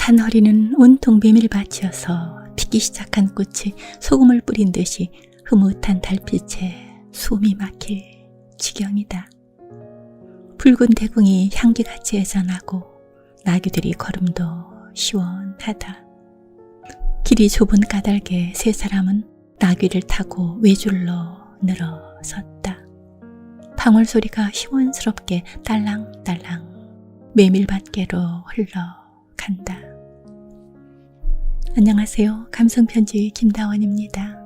산허리는 온통 메밀밭이어서 피기 시작한 꽃이 소금을 뿌린 듯이 흐뭇한 달빛에 숨이 막힐 지경이다. 붉은 대궁이 향기같이 애잔하고 나귀들이 걸음도 시원하다. 길이 좁은 까닭에 세 사람은 나귀를 타고 외줄로 늘어섰다. 방울 소리가 시원스럽게 딸랑딸랑 메밀밭계로 흘러간다. 안녕하세요. 감성편지 김다원입니다.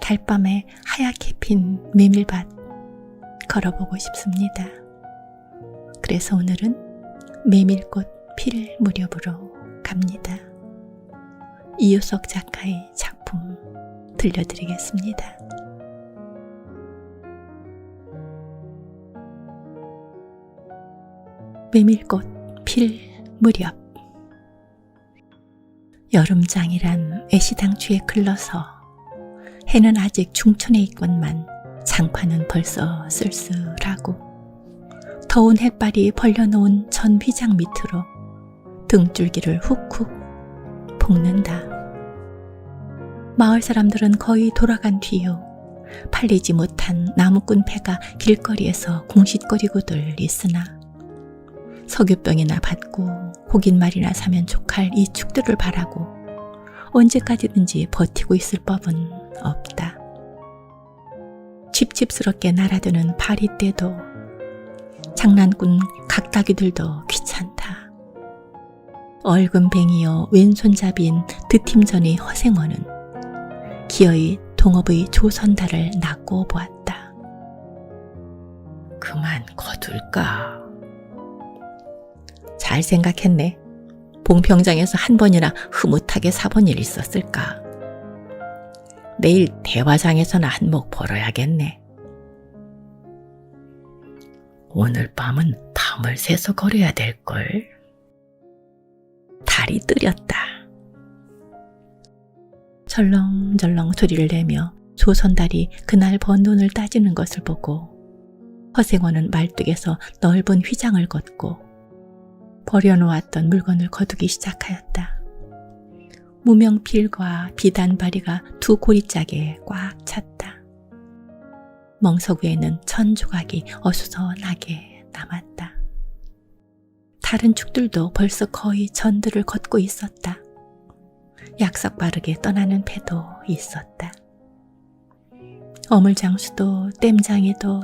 달밤에 하얗게 핀 메밀밭 걸어보고 싶습니다. 그래서 오늘은 메밀꽃 필 무렵으로 갑니다. 이효석 작가의 작품 들려드리겠습니다. 메밀꽃 필 무렵. 여름장이란 애시당초에 글러서 해는 아직 중천에 있건만 장판은 벌써 쓸쓸하고 더운 햇발이 벌려놓은 전 휘장 밑으로 등줄기를 훅훅 볶는다. 마을 사람들은 거의 돌아간 뒤요. 팔리지 못한 나무꾼 패가 길거리에서 궁싯거리고들 있으나 석유병이나 받고 고깃말이나 사면 족할 이 축들을 바라고 언제까지든지 버티고 있을 법은 없다. 칩칩스럽게 날아드는 파리떼도 장난꾼 각다귀들도 귀찮다. 얼금뱅이여 왼손잡이인 드팀전의 허생원은 기어이 동업의 조선달을 낚고 보았다. 그만 거둘까? 잘 생각했네. 봉평장에서 한 번이나 흐뭇하게 사본 일 있었을까? 내일 대화장에서나 한몫 벌어야겠네. 오늘 밤은 밤을 새서 걸어야 될걸. 달이 뜨렸다. 절렁절렁 소리를 내며 조선달이 그날 번 돈을 따지는 것을 보고 허생원은 말뚝에서 넓은 휘장을 걷고 버려놓았던 물건을 거두기 시작하였다. 무명필과 비단바리가 두 고리짝에 꽉 찼다. 멍석 위에는 천 조각이 어수선하게 남았다. 다른 축들도 벌써 거의 전들을 걷고 있었다. 약속 바르게 떠나는 배도 있었다. 어물장수도 땜장이도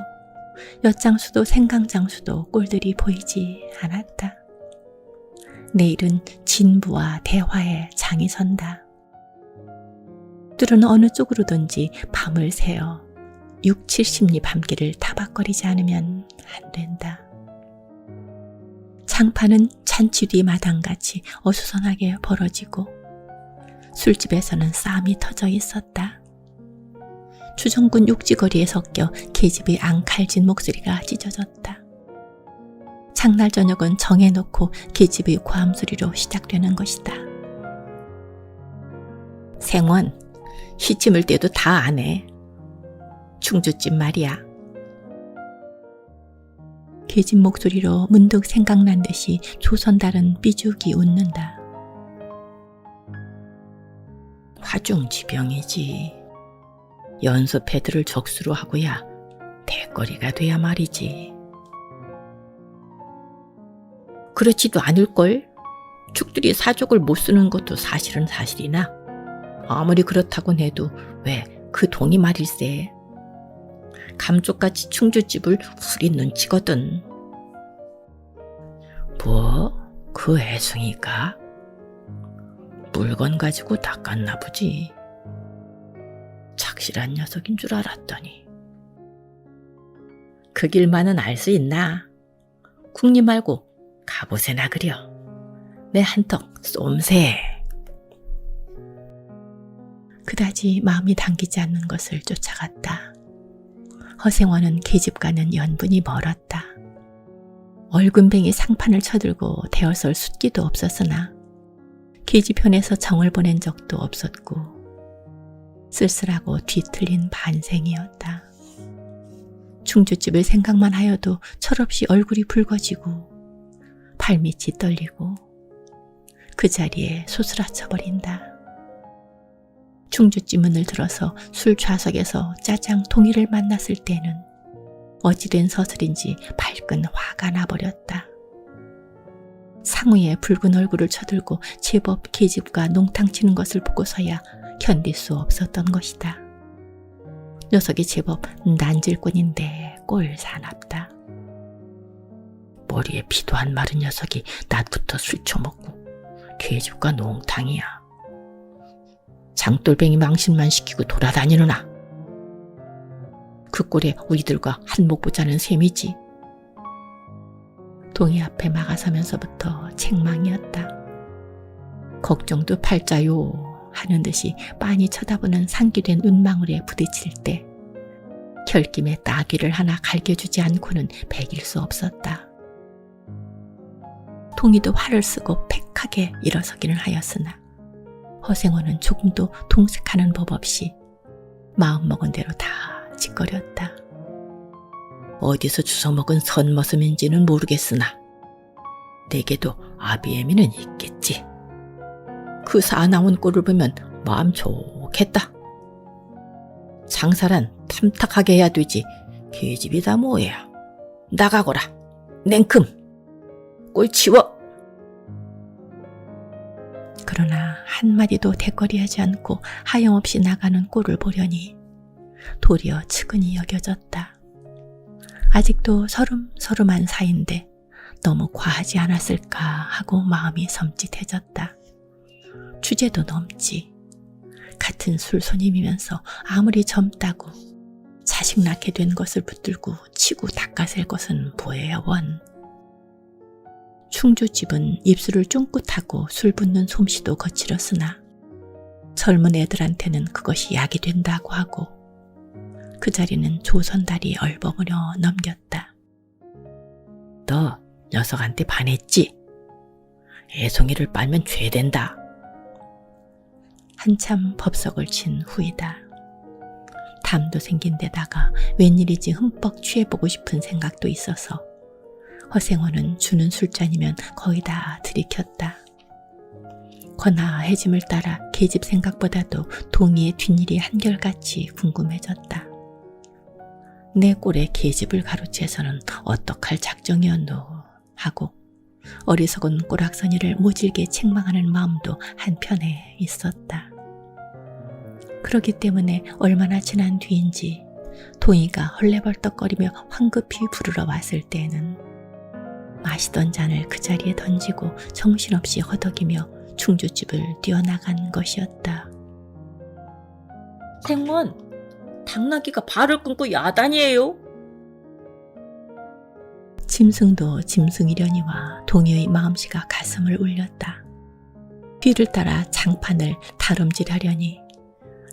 엿장수도 생강장수도 꼴들이 보이지 않았다. 내일은 진부와 대화의 장이 선다. 들은 어느 쪽으로든지 밤을 새어 6, 70리 밤길을 타박거리지 않으면 안 된다. 장판은 잔치 뒤 마당같이 어수선하게 벌어지고 술집에서는 싸움이 터져 있었다. 주정군 육지거리에 섞여 계집의 앙칼진 목소리가 찢어졌다. 장날 저녁은 정해놓고 계집의 고함소리로 시작되는 것이다. 생원, 시침을 때도 다 안 해. 충주집 말이야. 계집 목소리로 문득 생각난 듯이 조선달은 삐죽이 웃는다. 화중지병이지. 연소패들을 적수로 하고야 대거리가 돼야 말이지. 그렇지도 않을걸? 축들이 사족을 못 쓰는 것도 사실은 사실이나 아무리 그렇다곤 해도 왜 그 동이 말일세. 감쪽같이 충주집을 후리 눈치거든. 뭐? 그 애송이가? 물건 가지고 닦았나 보지. 착실한 녀석인 줄 알았더니. 그 길만은 알 수 있나? 국리 말고 갑옷에나 그려. 내 한턱 쏨새. 그다지 마음이 당기지 않는 것을 쫓아갔다. 허생원은 계집과는 연분이 멀었다. 얼금뱅이 상판을 쳐들고 대어설 숫기도 없었으나 계집편에서 정을 보낸 적도 없었고 쓸쓸하고 뒤틀린 반생이었다. 충주집을 생각만 하여도 철없이 얼굴이 붉어지고 발밑이 떨리고 그 자리에 소스라쳐 버린다. 충주집 문을 들어서 술 좌석에서 짜장 동이를 만났을 때는 어찌된 서슬인지 발끈 화가 나버렸다. 상우의 붉은 얼굴을 쳐들고 제법 계집과 농탕 치는 것을 보고서야 견딜 수 없었던 것이다. 녀석이 제법 난질꾼인데 꼴 사납다. 머리에 피도 안 마른 녀석이 낮부터 술 처먹고 계집과 농탕이야. 장돌뱅이 망신만 시키고 돌아다니느나. 그 꼴에 우리들과 한몫 보자는 셈이지. 동이 앞에 막아서면서부터 책망이었다. 걱정도 팔자요 하는 듯이 빤히 쳐다보는 상기된 눈망울에 부딪힐 때 결김에 따귀를 하나 갈겨주지 않고는 배길 수 없었다. 동이도 화를 쓰고 팩하게 일어서기는 하였으나 허생원은 조금도 동색하는 법 없이 마음먹은 대로 다 짓거렸다. 어디서 주워먹은 선머슴인지는 모르겠으나 내게도 아비애미는 있겠지. 그 사나운 꼴을 보면 마음 좋겠다. 장사란 탐탁하게 해야 되지 계집이다 뭐야. 나가거라. 냉큼. 꼴 치워. 그러나 한마디도 대거리하지 않고 하염없이 나가는 꼴을 보려니 도리어 측은히 여겨졌다. 아직도 서름서름한 사이인데 너무 과하지 않았을까 하고 마음이 섬찟해졌다. 주제도 넘지. 같은 술 손님이면서 아무리 젊다고 자식 낳게 된 것을 붙들고 치고 닦아셀 것은 뭐예요 원. 충주집은 입술을 쫑긋하고 술 붓는 솜씨도 거칠었으나 젊은 애들한테는 그것이 약이 된다고 하고 그 자리는 조선달이 얼버무려 넘겼다. 너 녀석한테 반했지? 애송이를 빨면 죄된다. 한참 법석을 친 후이다. 담도 생긴 데다가 웬일이지 흠뻑 취해보고 싶은 생각도 있어서 허생원은 주는 술잔이면 거의 다 들이켰다. 거나 해짐을 따라 계집 생각보다도 동이의 뒷일이 한결같이 궁금해졌다. 내 꼴에 계집을 가로채서는 어떡할 작정이었노 하고 어리석은 꼬락서니를 모질게 책망하는 마음도 한편에 있었다. 그렇기 때문에 얼마나 지난 뒤인지 동이가 헐레벌떡거리며 황급히 부르러 왔을 때에는 마시던 잔을 그 자리에 던지고 정신없이 허덕이며 충주집을 뛰어나간 것이었다. 생원, 당나귀가 발을 끊고 야단이에요. 짐승도 짐승이려니와 동요의 마음씨가 가슴을 울렸다. 뒤를 따라 장판을 다름질하려니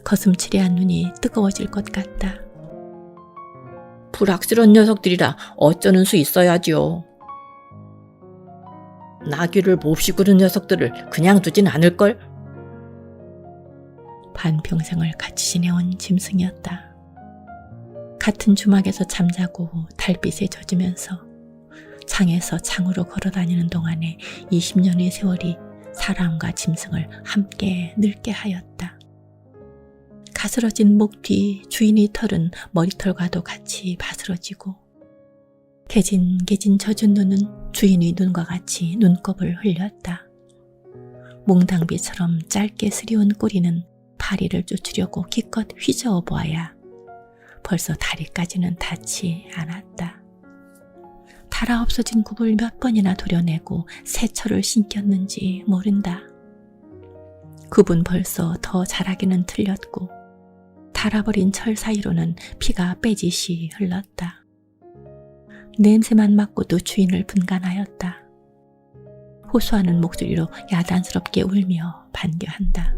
거슴츠레한 눈이 뜨거워질 것 같다. 불악스러운 녀석들이라 어쩌는 수 있어야지요. 나귀를 몹시 구른 녀석들을 그냥 두진 않을걸? 반평생을 같이 지내온 짐승이었다. 같은 주막에서 잠자고 달빛에 젖으면서 창에서 창으로 걸어다니는 동안에 20년의 세월이 사람과 짐승을 함께 늙게 하였다. 가스러진 목 뒤 주인의 털은 머리털과도 같이 바스러지고 개진 젖은 눈은 주인의 눈과 같이 눈곱을 흘렸다. 몽당비처럼 짧게 스리운 꼬리는 파리를 쫓으려고 기껏 휘저어 보아야 벌써 다리까지는 닿지 않았다. 달아 없어진 굽을 몇 번이나 도려내고 새 철을 신겼는지 모른다. 굽은 벌써 더 자라기는 틀렸고 달아버린 철 사이로는 피가 빼지시 흘렀다. 냄새만 맡고도 주인을 분간하였다. 호소하는 목소리로 야단스럽게 울며 반겨한다.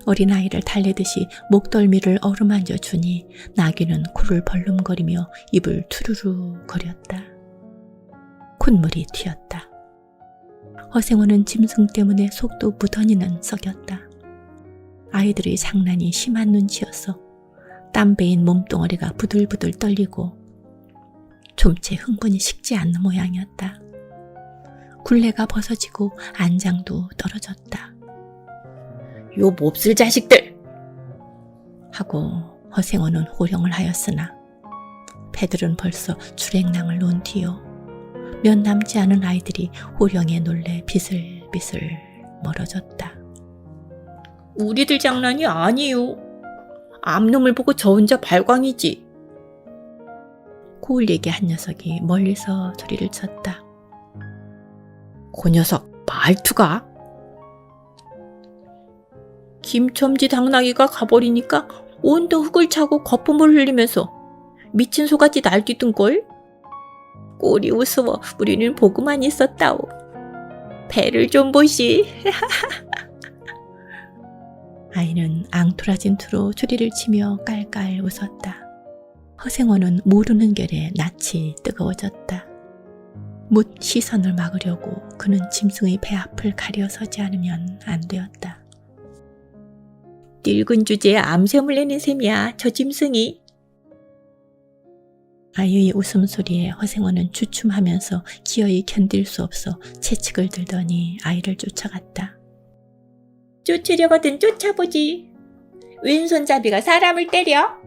어린아이를 달래듯이 목덜미를 어루만져 주니 나귀는 코를 벌름거리며 입을 투루루 거렸다. 콧물이 튀었다. 허생원은 짐승 때문에 속도 무던히는 썩였다. 아이들의 장난이 심한 눈치여서 땀 베인 몸뚱어리가 부들부들 떨리고 좀채 흥분이 식지 않는 모양이었다. 굴레가 벗어지고 안장도 떨어졌다. 요 몹쓸 자식들! 하고 허생원은 호령을 하였으나 배들은 벌써 출행낭을 놓은 뒤요. 몇 남지 않은 아이들이 호령에 놀래 비슬비슬 멀어졌다. 우리들 장난이 아니요. 암놈을 보고 저 혼자 발광이지. 고을 얘기 한 녀석이 멀리서 소리를 쳤다. 그 녀석 말투가? 김첨지 당나귀가 가버리니까 온도 흙을 차고 거품을 흘리면서 미친 소같이 날뛰던걸? 꼴이 우스워 우리는 보고만 있었다오. 배를 좀 보시. 아이는 앙토라진 투로 소리를 치며 깔깔 웃었다. 허생원은 모르는 결에 낯이 뜨거워졌다. 못 시선을 막으려고 그는 짐승의 배 앞을 가려서지 않으면 안 되었다. 늙은 주제에 암샘을 내는 셈이야, 저 짐승이. 아이의 웃음소리에 허생원은 주춤하면서 기어이 견딜 수 없어 채찍을 들더니 아이를 쫓아갔다. 쫓으려거든 쫓아보지. 왼손잡이가 사람을 때려?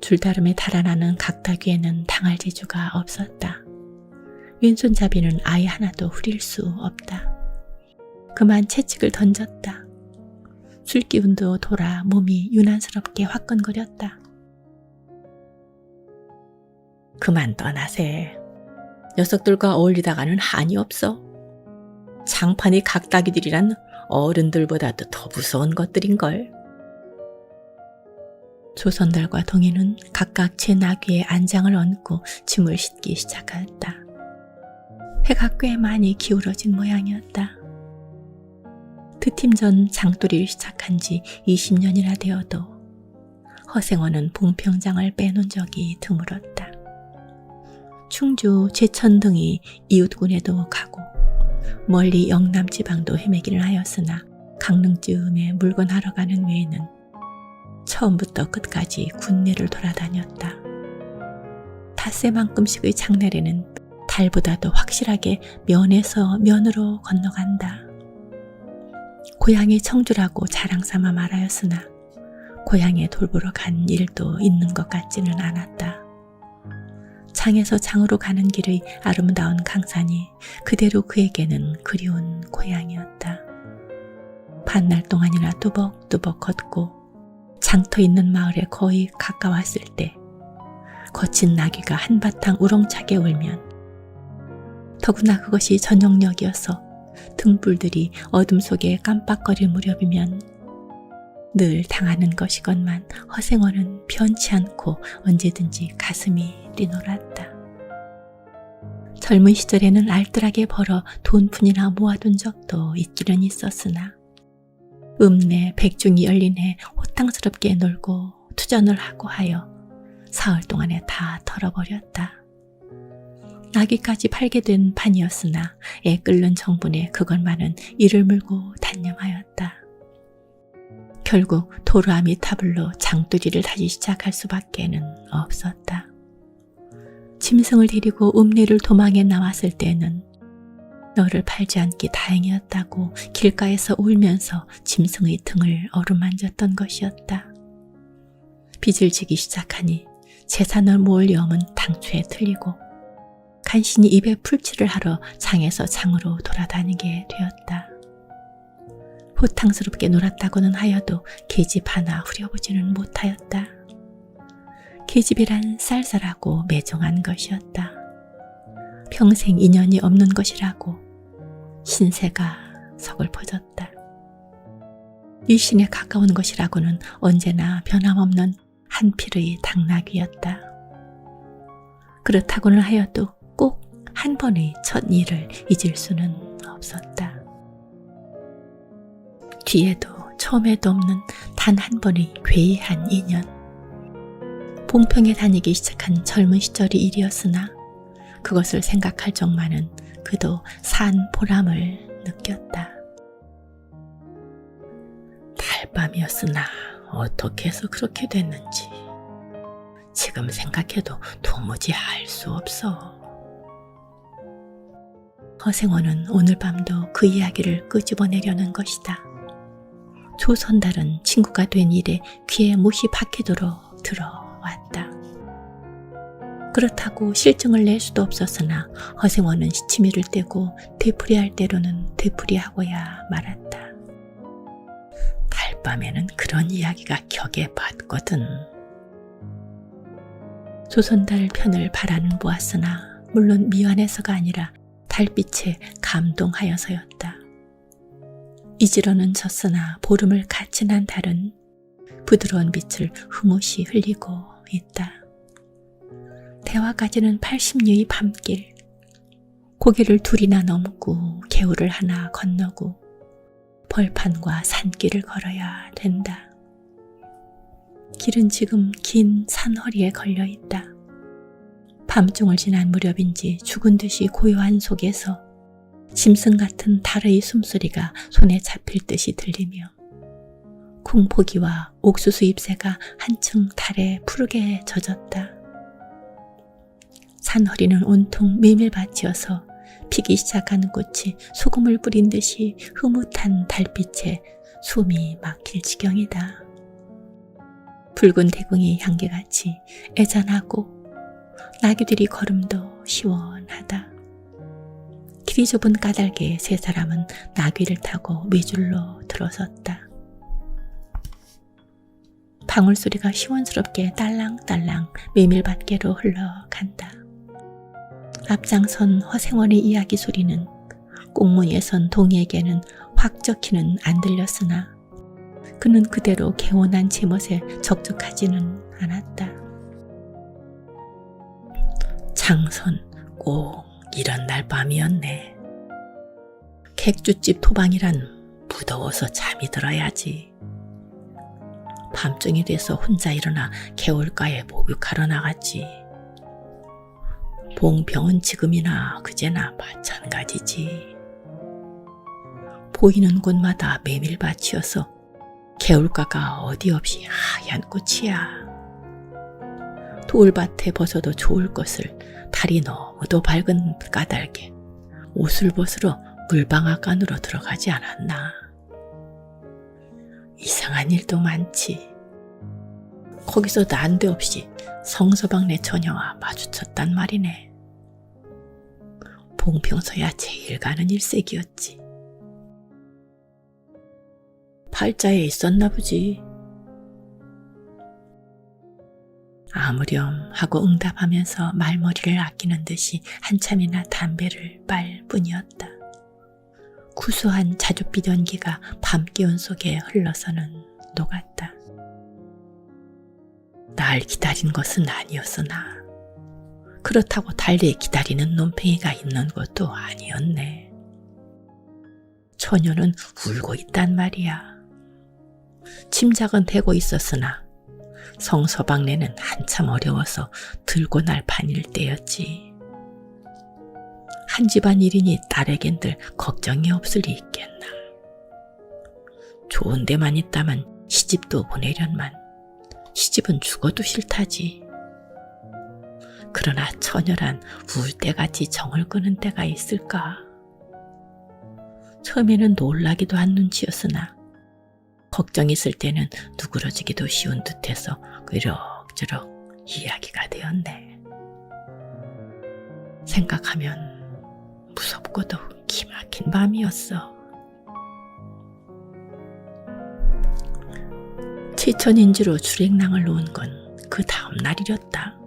줄다름에 달아나는 각다귀에는 당할 재주가 없었다. 왼손잡이는 아이 하나도 후릴 수 없다. 그만 채찍을 던졌다. 술기운도 돌아 몸이 유난스럽게 화끈거렸다. 그만 떠나세. 녀석들과 어울리다가는 한이 없어. 장판이 각다귀들이란 어른들보다도 더 무서운 것들인걸. 조선들과 동이는 각각 제 나귀에 안장을 얹고 짐을 싣기 시작하였다. 해가 꽤 많이 기울어진 모양이었다. 드팀전 장돌이를 시작한 지 20년이나 되어도 허생원은 봉평장을 빼놓은 적이 드물었다. 충주, 제천 등이 이웃군에도 가고 멀리 영남 지방도 헤매기를 하였으나 강릉쯤에 물건하러 가는 외에는 처음부터 끝까지 군내를 돌아다녔다. 닷새만큼씩의 장날에는 달보다도 확실하게 면에서 면으로 건너간다. 고향이 청주라고 자랑삼아 말하였으나 고향에 돌보러 간 일도 있는 것 같지는 않았다. 장에서 장으로 가는 길의 아름다운 강산이 그대로 그에게는 그리운 고향이었다. 반날 동안이나 뚜벅뚜벅 걷고 장터 있는 마을에 거의 가까웠을 때 거친 나귀가 한바탕 우렁차게 울면, 더구나 그것이 저녁녘이어서 등불들이 어둠 속에 깜빡거릴 무렵이면 늘 당하는 것이건만 허생원은 변치 않고 언제든지 가슴이 뛰놀았다. 젊은 시절에는 알뜰하게 벌어 돈푼이나 모아둔 적도 있기는 있었으나 읍내 백중이 열린 해 호탕스럽게 놀고 투전을 하고 하여 사흘 동안에 다 털어버렸다. 나귀까지 팔게 된 판이었으나 애 끓는 정분에 그것만은 이를 물고 단념하였다. 결국 도르아미타불로 장두리를 다시 시작할 수밖에는 없었다. 짐승을 데리고 읍내를 도망해 나왔을 때는 너를 팔지 않기 다행이었다고 길가에서 울면서 짐승의 등을 어루만졌던 것이었다. 빚을 지기 시작하니 재산을 모을 염은 당초에 틀리고 간신히 입에 풀칠을 하러 장에서 장으로 돌아다니게 되었다. 호탕스럽게 놀았다고는 하여도 계집 하나 후려보지는 못하였다. 계집이란 쌀쌀하고 매정한 것이었다. 평생 인연이 없는 것이라고 신세가 서글퍼졌다. 일신에 가까운 것이라고는 언제나 변함없는 한필의 당나귀였다. 그렇다고는 하여도 꼭 한 번의 첫 일을 잊을 수는 없었다. 뒤에도 처음에도 없는 단 한 번의 괴이한 인연. 봉평에 다니기 시작한 젊은 시절의 일이었으나 그것을 생각할 적만은 그도 산 보람을 느꼈다. 달밤이었으나 어떻게 해서 그렇게 됐는지 지금 생각해도 도무지 알 수 없어. 허생원은 오늘 밤도 그 이야기를 끄집어내려는 것이다. 조선달은 친구가 된 일에 귀에 못이 박히도록 들어왔다. 그렇다고 실증을 낼 수도 없었으나 허생원은 시치미를 떼고 되풀이할 대로는 되풀이하고야 말았다. 달밤에는 그런 이야기가 격에 받거든. 조선달 편을 바라는 보았으나 물론 미안해서가 아니라 달빛에 감동하여서였다. 이지러는 졌으나 보름을 같이 난 달은 부드러운 빛을 흐뭇이 흘리고 있다. 대화까지는 80리의 밤길. 고개를 둘이나 넘고 개울을 하나 건너고 벌판과 산길을 걸어야 된다. 길은 지금 긴 산허리에 걸려 있다. 밤중을 지난 무렵인지 죽은 듯이 고요한 속에서 짐승 같은 달의 숨소리가 손에 잡힐 듯이 들리며 콩포기와 옥수수 잎새가 한층 달에 푸르게 젖었다. 산허리는 온통 메밀밭이어서 피기 시작하는 꽃이 소금을 뿌린 듯이 흐뭇한 달빛에 숨이 막힐 지경이다. 붉은 대궁이 향기같이 애잔하고 나귀들이 걸음도 시원하다. 길이 좁은 까닭에 세 사람은 나귀를 타고 외줄로 들어섰다. 방울소리가 시원스럽게 딸랑딸랑 메밀밭계로 흘러간다. 앞장선 허생원의 이야기 소리는 꽁무니에 선 동이에게는 확 적히는 안 들렸으나 그는 그대로 개운한 제멋에 적적하지는 않았다. 장선 꼭 이런 날 밤이었네. 객주집 토방이란 무더워서 잠이 들어야지. 밤중이 돼서 혼자 일어나 개울가에 목욕하러 나갔지. 봉평은 지금이나 그제나 마찬가지지. 보이는 곳마다 메밀밭이어서 개울가가 어디 없이 하얀 꽃이야. 돌밭에 벗어도 좋을 것을 달이 너무도 밝은 까닭에 옷을 벗으러 물방앗 안으로 들어가지 않았나. 이상한 일도 많지. 거기서 난데없이 성서방네 처녀와 마주쳤단 말이네. 봉평서야 제일 가는 일색이었지. 팔자에 있었나 보지. 아무렴 하고 응답하면서 말머리를 아끼는 듯이 한참이나 담배를 빨 뿐이었다. 구수한 자줏빛 연기가 밤 기운 속에 흘러서는 녹았다. 날 기다린 것은 아니었으나 그렇다고 달리 기다리는 논팽이가 있는 것도 아니었네. 처녀는 울고 있단 말이야. 짐작은 되고 있었으나 성서방네는 한참 어려워서 들고 날 판일 때였지. 한 집안 일이니 딸에겐들 걱정이 없을 리 있겠나. 좋은 데만 있다면 시집도 보내련만 시집은 죽어도 싫다지. 그러나 처녀란 울 때같이 정을 끄는 때가 있을까. 처음에는 놀라기도 한 눈치였으나 걱정 있을 때는 누그러지기도 쉬운 듯해서 그럭저럭 이야기가 되었네. 생각하면 무섭고도 기막힌 밤이었어. 치천인지로 출행랑을 놓은 건 그 다음 날이었다.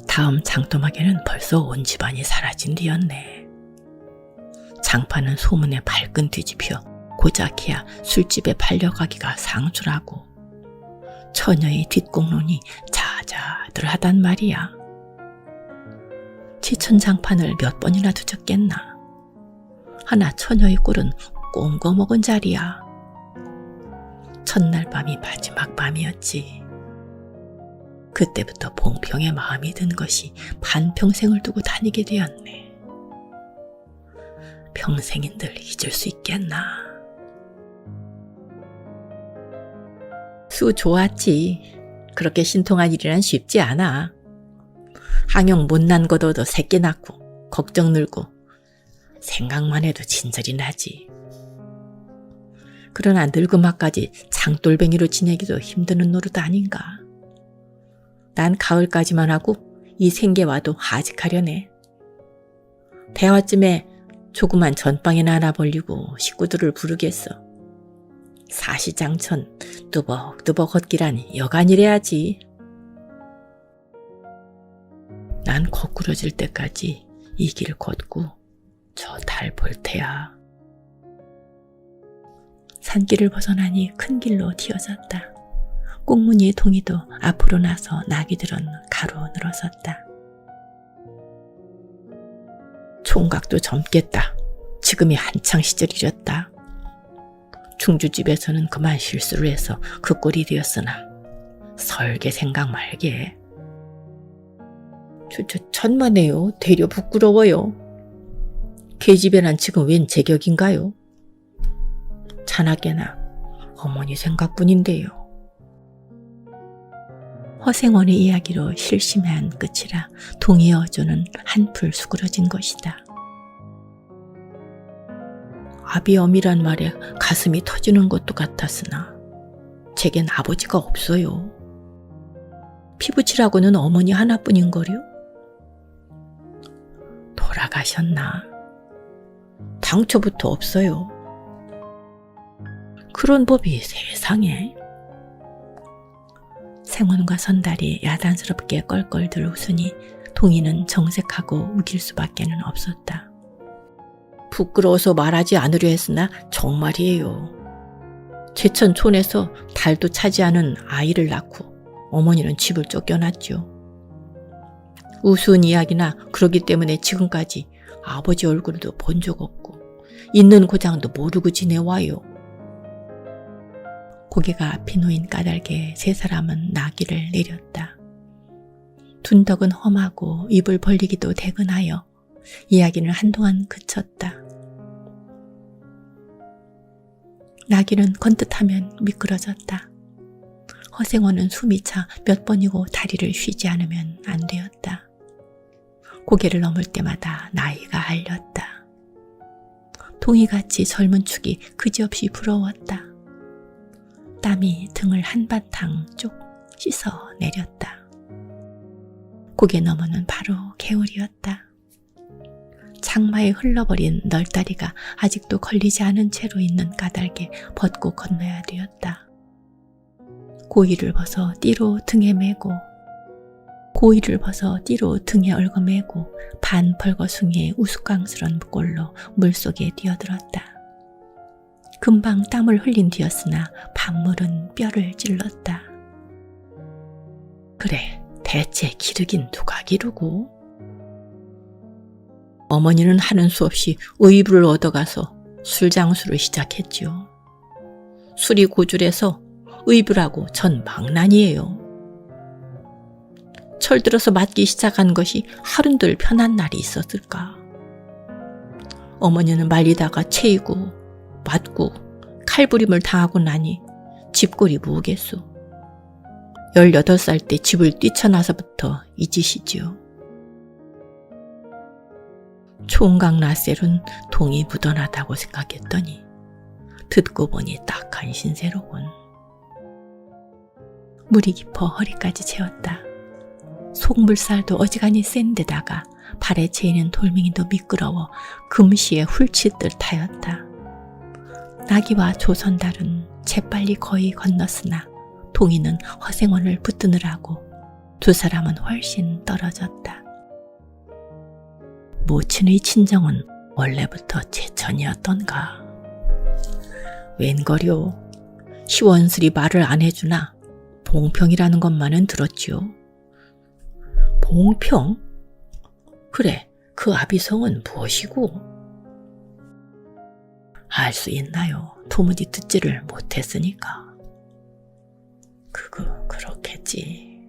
다음 장도막에는 벌써 온 집안이 사라진 뒤였네. 장파는 소문에 발끈 뒤집혀 고작해야 술집에 팔려가기가 상주라고. 처녀의 뒷공론이 자자들하단 말이야. 치천장판을 몇 번이나 뒤졌겠나. 하나 처녀의 꼴은 꽁거 먹은 자리야. 첫날 밤이 마지막 밤이었지. 그때부터 봉평에 마음이 든 것이 반평생을 두고 다니게 되었네. 평생인들 잊을 수 있겠나. 수 좋았지. 그렇게 신통한 일이란 쉽지 않아. 항영 못난 것 얻어 새끼 낳고 걱정 늘고 생각만 해도 진절이 나지. 그러나 늙음아까지 장돌뱅이로 지내기도 힘드는 노릇 아닌가. 난 가을까지만 하고 이 생계와도 하직하려네. 대화쯤에 조그만 전방이나 하나 벌리고 식구들을 부르겠어. 사시장천 뚜벅뚜벅 걷기란 여간이래야지. 난 거꾸러질 때까지 이 길 걷고 저 달 볼 테야. 산길을 벗어나니 큰 길로 튀어졌다. 꽁무니의 동이도 앞으로 나서 나귀들은 가로 늘어섰다. 총각도 젊겠다. 지금이 한창 시절이렸다. 중주집에서는 그만 실수를 해서 그 꼴이 되었으나 설계 생각 말게. 천만에요. 되려 부끄러워요. 계집애란 지금 웬 제격인가요? 자나깨나 어머니 생각뿐인데요. 허생원의 이야기로 실심한 끝이라 동의 어조는 한풀 수그러진 것이다. 아비엄이란 말에 가슴이 터지는 것도 같았으나 제겐 아버지가 없어요. 피부치라고는 어머니 하나뿐인거려? 돌아가셨나? 당초부터 없어요. 그런 법이 세상에. 생원과 선달이 야단스럽게 껄껄들 웃으니 동이는 정색하고 우길 수밖에는 없었다. 부끄러워서 말하지 않으려 했으나 정말이에요. 제천촌에서 달도 차지 않은 아이를 낳고 어머니는 집을 쫓겨났죠. 우스운 이야기나 그러기 때문에 지금까지 아버지 얼굴도 본 적 없고 있는 고장도 모르고 지내와요. 고개가 앞이 놓인 까닭에 세 사람은 나귀를 내렸다. 둔덕은 험하고 입을 벌리기도 대근하여 이야기는 한동안 그쳤다. 나귀는 건듯하면 미끄러졌다. 허생원은 숨이 차 몇 번이고 다리를 쉬지 않으면 안 되었다. 고개를 넘을 때마다 나이가 알렸다. 동이같이 젊은 축이 그지없이 부러웠다. 땀이 등을 한바탕 쭉 씻어 내렸다. 고개 너머는 바로 개울이었다. 장마에 흘러버린 널다리가 아직도 걸리지 않은 채로 있는 까닭에 벗고 건너야 되었다. 고이를 벗어 띠로 등에 메고 고이를 벗어 띠로 등에 얽어매고 반 벌거숭이의 우스꽝스런 꼴로 물속에 뛰어들었다. 금방 땀을 흘린 뒤였으나 밤물은 뼈를 찔렀다. 그래, 대체 기르긴 누가 기르고? 어머니는 하는 수 없이 의불을 얻어가서 술장수를 시작했지요. 술이 고줄해서 의불하고 전 망난이에요. 철들어서 맞기 시작한 것이 하룬들 편한 날이 있었을까. 어머니는 말리다가 채이고 맞고 칼부림을 당하고 나니 집골이 뭐겠소. 18살 때 집을 뛰쳐나서부터 이 짓이지요. 총각 나셀은 동이 묻어나다고 생각했더니 듣고 보니 딱한 신세로군. 물이 깊어 허리까지 채웠다. 속물살도 어지간히 센 데다가 발에 채이는 돌멩이도 미끄러워 금시에 훌치듯 타였다. 나귀와 조선달은 재빨리 거의 건넜으나 동이는 허생원을 붙드느라고 두 사람은 훨씬 떨어졌다. 모친의 친정은 원래부터 제천이었던가. 웬거려 시원스리 말을 안 해주나 봉평이라는 것만은 들었지요. 봉평? 그래, 그 아비성은 무엇이고? 알 수 있나요? 도무지 듣지를 못했으니까. 그렇겠지.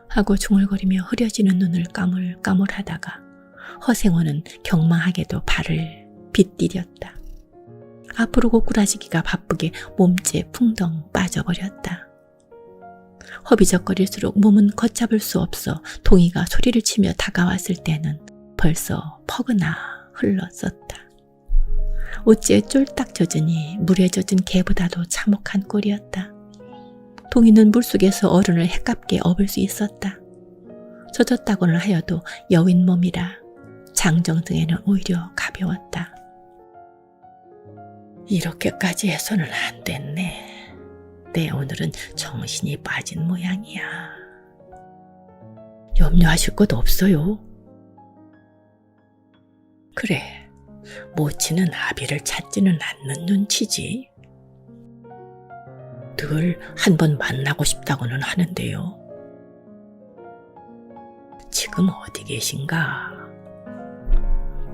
하고 중얼거리며 흐려지는 눈을 까물까물하다가 허생원은 경망하게도 발을 빗디뎠다. 앞으로 고꾸라지기가 바쁘게 몸째 풍덩 빠져버렸다. 허비적거릴수록 몸은 걷잡을 수 없어 동이가 소리를 치며 다가왔을 때는 벌써 퍼그나 흘렀었다. 어째 쫄딱 젖으니 물에 젖은 개보다도 참혹한 꼴이었다. 동이는 물속에서 어른을 해깝게 업을 수 있었다. 젖었다고는 하여도 여인 몸이라 장정 등에는 오히려 가벼웠다. 이렇게까지 해서는 안 됐네. 내 오늘은 정신이 빠진 모양이야. 염려하실 것 없어요. 그래, 모치는 아비를 찾지는 않는 눈치지. 늘 한 번 만나고 싶다고는 하는데요. 지금 어디 계신가?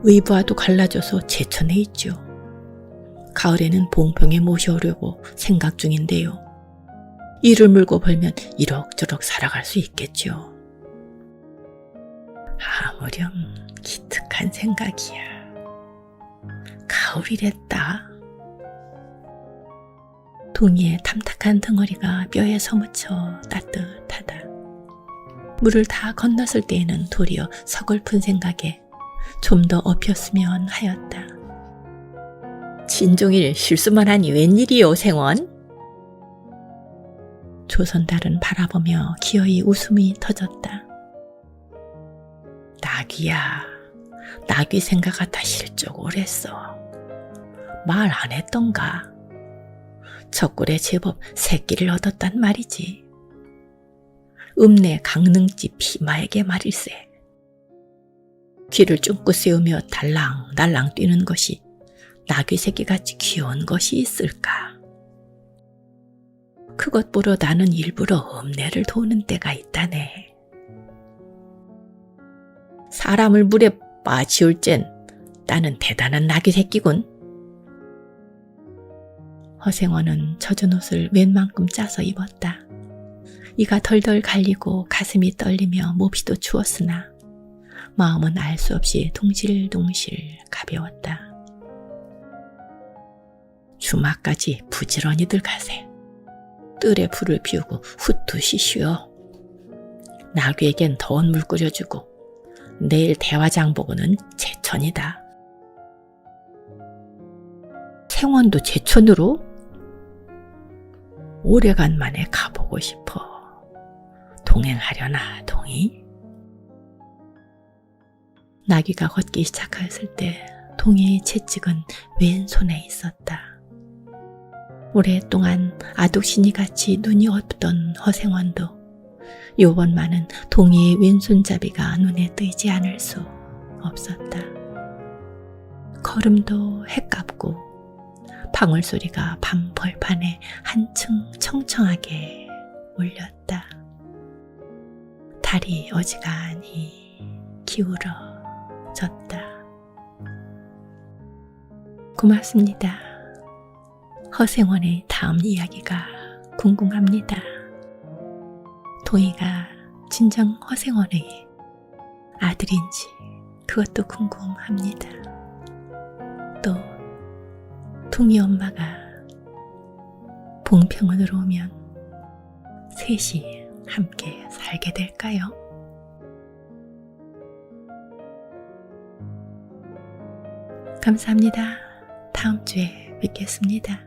의부와도 갈라져서 제천에 있죠. 가을에는 봉평에 모셔오려고 생각 중인데요. 이를 물고 벌면 이럭저럭 살아갈 수 있겠죠. 아무렴 기특한 생각이야. 가을이랬다. 동이의 탐탁한 덩어리가 뼈에 서묻혀 따뜻하다. 물을 다 건넜을 때에는 도리어 서글픈 생각에 좀 더 업혔으면 하였다. 진종일 실수만 하니 웬일이요, 생원? 조선달은 바라보며 기어이 웃음이 터졌다. 낙이야. 낙이 생각하다 실적 오랬어. 말 안 했던가? 척굴에 제법 새끼를 얻었단 말이지. 읍내 강릉집 피마에게 말일세. 귀를 쫑긋 세우며 달랑달랑 뛰는 것이 나귀 새끼같이 귀여운 것이 있을까? 그것 보러 나는 일부러 읍내를 도는 때가 있다네. 사람을 물에 빠지울 젠 나는 대단한 나귀 새끼군. 허생원은 젖은 옷을 웬만큼 짜서 입었다. 이가 덜덜 갈리고 가슴이 떨리며 몹시도 추웠으나 마음은 알 수 없이 둥실둥실 가벼웠다. 주막까지 부지런히들 가세. 뜰에 불을 피우고 후투 쉬쉬어. 나귀에겐 더운 물 끓여주고 내일 대화장보고는 제천이다. 생원도 제천으로? 오래간만에 가보고 싶어. 동행하려나, 동이? 나귀가 걷기 시작하였을 때 동이의 채찍은 왼손에 있었다. 오랫동안 아독신이같이 눈이 없던 허생원도 요번만은 동이의 왼손잡이가 눈에 띄지 않을 수 없었다. 걸음도 해깝고 방울소리가 밤 벌판에 한층 청청하게 울렸다. 달이 어지간히 기울어졌다. 고맙습니다. 허생원의 다음 이야기가 궁금합니다. 동이가 진정 허생원의 아들인지 그것도 궁금합니다. 또 동이 엄마가 봉평원으로 오면 셋이 함께 살게 될까요? 감사합니다. 다음 주에 뵙겠습니다.